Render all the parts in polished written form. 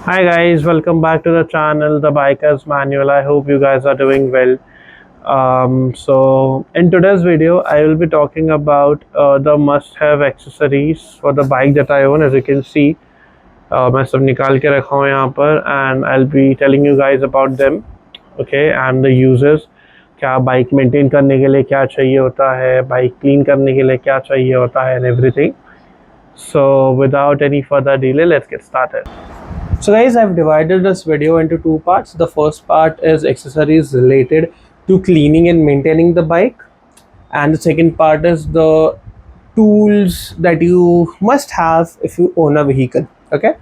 Hi guys, welcome back to the channel, The Biker's Manual. I hope you guys are doing well. So in today's video, I will be talking about the must-have accessories for the bike that I own. As you can see, मैं सब निकाल के रखा हूँ यहाँ पर, and I'll be telling you guys about them, okay, and the uses. क्या bike maintain करने के लिए क्या चाहिए होता है, बाइक क्लीन करने के लिए क्या चाहिए होता है, and everything. So without any further delay, let's get started. So guys, I've divided this video into two parts. The first part is accessories related to cleaning and maintaining the bike, and the second part is the tools that you must have if you own a vehicle. Okay,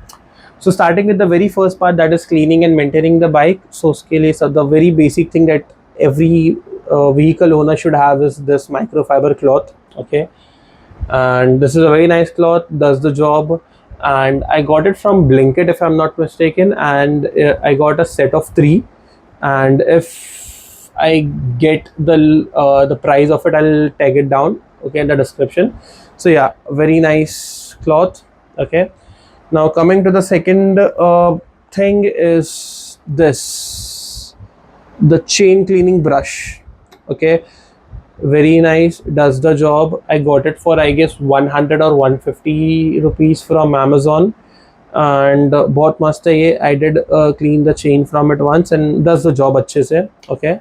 so starting with the very first part, that is cleaning and maintaining the bike. So the very basic thing that every vehicle owner should have is this microfiber cloth. Okay, and this is a very nice cloth, does the job, and I got it from Blinkit if I'm not mistaken, and I got a set of 3, and if I get the price of it, I'll tag it down, okay, in the description. So yeah, very nice cloth. Okay, now coming to the second thing is this, the chain cleaning brush. Okay, very nice, does the job. I got it for I guess 100 or 150 rupees from Amazon, and बहुत मस्त है ये. I did clean the chain from it once and does the job अच्छे से. Okay,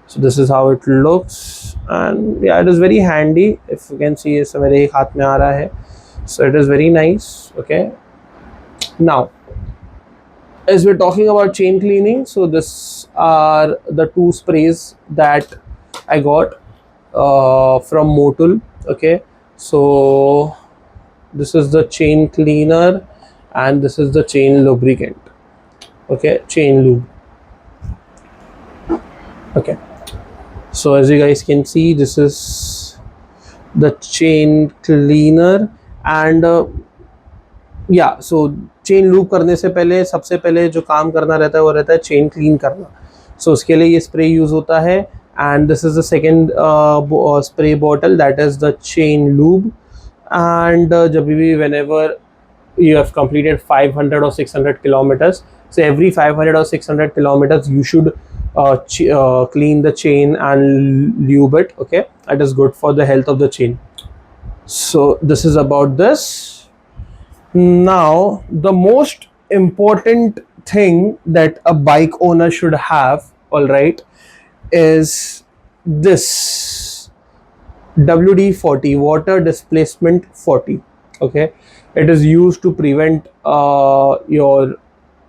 so this is how it looks, and yeah, it is very handy. If you can see, इस मेरे एक हाथ में आ रहा है, so it is very nice. Okay, now as we're talking about chain cleaning, so this are the 2 sprays that I got from Motul. Okay, so this is the chain cleaner and this is the chain lubricant. Okay, chain lube. Okay, so as you guys can see, this is the chain cleaner, and yeah, so chain lube करने से पहले सबसे पहले जो काम करना रहता है वो रहता है chain clean करना. So उसके लिए ये spray use होता है, and this is the second spray bottle, that is the chain lube. And जब भी whenever you have completed 500 or 600 kilometers, so every 500 or 600 kilometers you should clean the chain and lube it. Okay, that is good for the health of the chain. So this is about this. Now the most important thing that a bike owner should have, all right, is this WD-40, water displacement 40. Okay, it is used to prevent your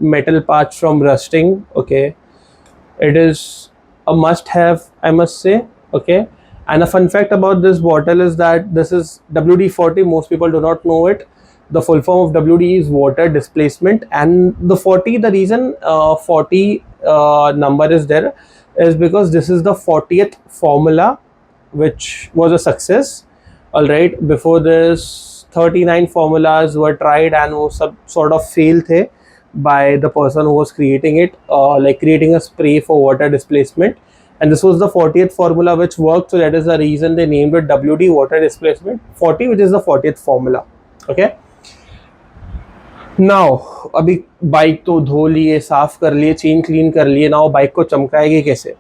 metal parts from rusting. Okay, it is a must have, I must say. Okay, and a fun fact about this bottle is that this is WD-40. Most people do not know it. The full form of WD is water displacement, and the 40, the reason 40 number is there is because this is the 40th formula which was a success. All right, before this 39 formulas were tried and वो सब sort of fail थे by the person who was creating it, like creating a spray for water displacement, and this was the 40th formula which worked. So that is the reason they named it WD, water displacement 40, which is the 40th formula. Okay, now अभी bike तो धो लिए, साफ कर लिए, chain clean कर लिए. Now bike को चमकाएंगे कैसे?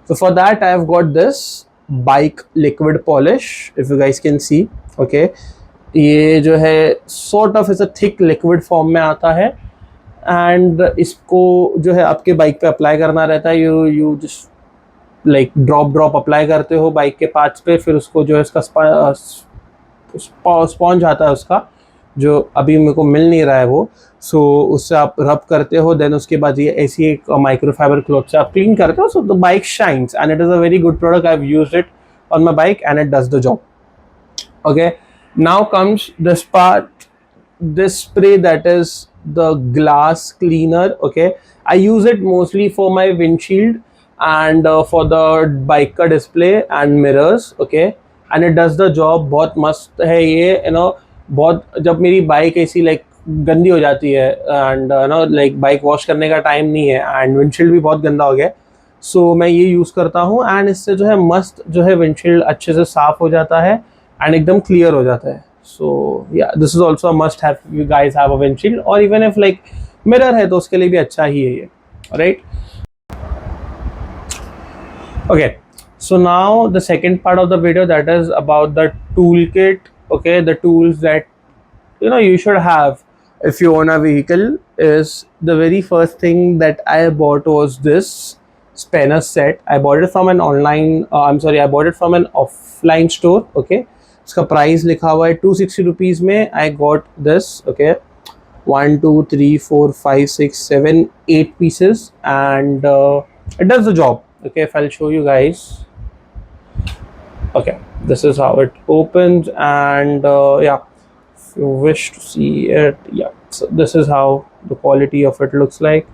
So for that I have got this bike liquid polish, if you guys can see. Okay, ये जो है sort of is a thick liquid form में आता है, and इसको जो है आपके बाइक पे अप्लाई करना रहता है. you just like drop apply करते हो बाइक के पार्ट्स पे, फिर उसको जो है इसका स्पॉन्ज आता है उसका, जो अभी मेरे को मिल नहीं रहा है वो. सो उससे आप रब करते हो, देन उसके बाद ये ऐसी एक माइक्रोफाइबर क्लॉथ से आप क्लीन करते हो. So the bike shines and it is a very good product. I have used it on my bike and it does the job. Okay, now comes this part, this spray, that is the glass cleaner. Okay, I use it mostly for my windshield and for the bike का display and mirrors. Okay, and it does the job. बहुत मस्त है ये, you know. बहुत, जब मेरी bike ऐसी like गंदी हो जाती है and know like bike wash करने का टाइम नहीं है एंड विंडशील्ड भी बहुत गंदा हो गया, सो मैं ये यूज़ करता हूँ, एंड इससे जो है मस्त जो है विंडशील्ड अच्छे से साफ़ हो जाता है एंड एकदम क्लियर हो जाता है. So yeah, this is also a must have. You guys have a windshield, or even if like mirror है तो उसके लिए भी अच्छा ही है ये, right? Okay, so now the second part of the video, that is about the toolkit. Okay, the tools that you should have if you own a vehicle. Is the very first thing that I bought was this spanner set. I bought it from an online, I'm sorry, I bought it from an offline store. Okay, इसका price लिखा हुआ है 260 rupees में. I got this. Okay, 1 2 3 4 5 6 7 8 pieces, and it does the job. Okay, if I'll show you guys. Okay, this is how it opens, and yeah, if you wish to see it, yeah, so this is how the quality of it looks like,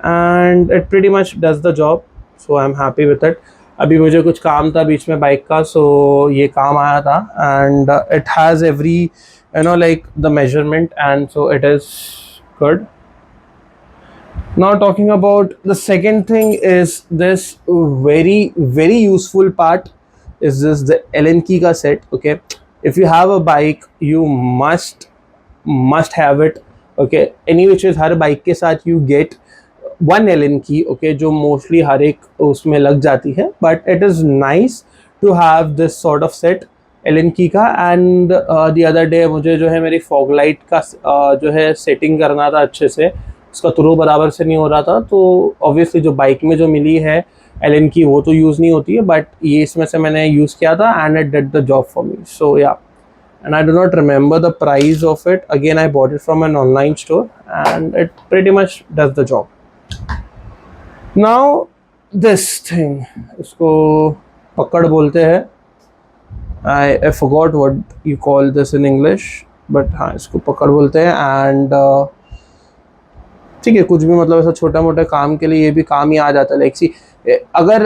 and it pretty much does the job, so I'm happy with it. अभी मुझे कुछ काम था बीच में bike का, so ये काम आया था, and it has every like the measurement, and so it is good. Now talking about the second thing is this very useful part is this the Allen key ka set. Okay, if you have a bike, you must have it. Okay, any which is her bike के साथ you get one Allen key. Okay, जो mostly हर एक उसमें लग जाती है, but it is nice to have this sort of set Allen key का. And the other day मुझे जो है मेरी fog light का जो है setting करना था अच्छे से, उसका थ्रो बराबर से नहीं हो रहा था, तो ऑब्वियसली जो बाइक में जो मिली है एलन की वो तो यूज़ नहीं होती है, बट ये इसमें से मैंने यूज़ किया था and it did the job for me. So yeah, and I do not remember the price of it. Again I bought it from an online store and it pretty much does the job. Now this thing, इसको पकड़ बोलते हैं. I forgot what you call this in English, but हाँ, इसको पकड़ बोलते हैं. And ठीक है, कुछ भी मतलब ऐसा छोटा मोटा काम के लिए ये भी काम ही आ जाता है. लाइक सी, अगर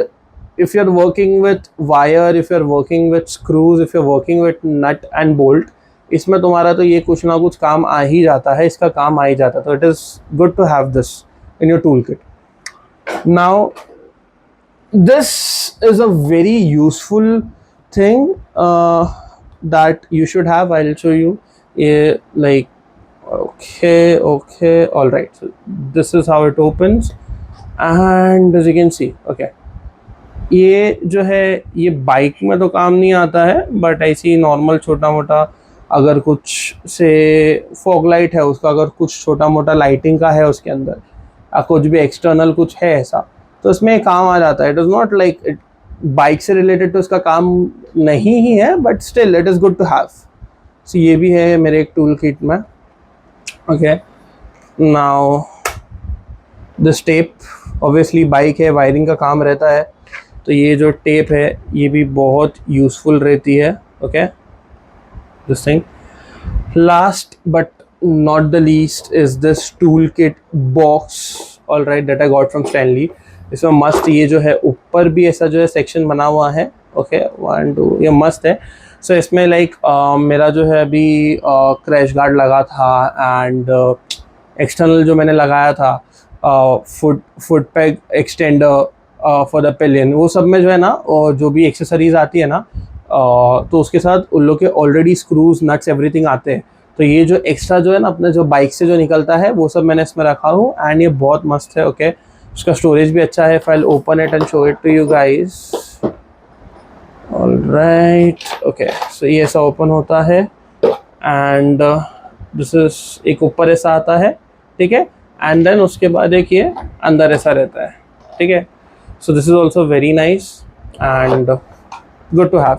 if you are working with wire, if you are working with screws, if you are working with nut and bolt, इसमें तुम्हारा तो ये कुछ ना कुछ काम आ ही जाता है, इसका काम आ ही जाता है. तो it is good to have this in your tool kit. Now this is a very useful thing that you should have. I'll show you. Like, okay, all right, so this is how it opens, and as you can see, okay, ये जो है ये bike में तो काम नहीं आता है, बट ऐसे ही नॉर्मल छोटा मोटा अगर कुछ से फॉग लाइट है उसका, अगर कुछ छोटा मोटा लाइटिंग का है उसके अंदर, या कुछ भी एक्सटर्नल कुछ है ऐसा, तो इसमें काम आ जाता है. It is not like bike से रिलेटेड तो इसका काम नहीं ही है, but still it is good to have. So ये भी है मेरे एक टूल किट में. Okay, now this tape, obviously bike है, वायरिंग का काम रहता है, तो ये जो टेप है ये भी बहुत यूज़फुल रहती है. Okay, this thing. Last but not the least is this toolkit box, all right, that I got from Stanley. इसमें मस्त ये जो है ऊपर भी ऐसा जो है सेक्शन बना हुआ है. Okay, 1 2, ये मस्त है. सो इसमें लाइक मेरा जो है अभी क्रैश गार्ड लगा था, एंड एक्सटर्नल जो मैंने लगाया था foot peg extender for the pillion, वो सब में जो है ना, और जो भी एक्सेसरीज आती है ना, तो उसके साथ उन लोग के ऑलरेडी स्क्रूज नट्स एवरीथिंग आते हैं. तो ये जो एक्स्ट्रा जो है ना अपने जो बाइक से जो निकलता है वो सब मैंने इसमें रखा हूँ, एंड ये बहुत मस्त है. ओके, उसका स्टोरेज भी अच्छा है. File open it and show it to you guys. All right, okay, so ये ऐसा ओपन होता है, एंड दिस इज एक ऊपर ऐसा आता है, ठीक है, एंड देन उसके बाद एक ये अंदर ऐसा रहता है, ठीक है. So this is also very nice and good to have.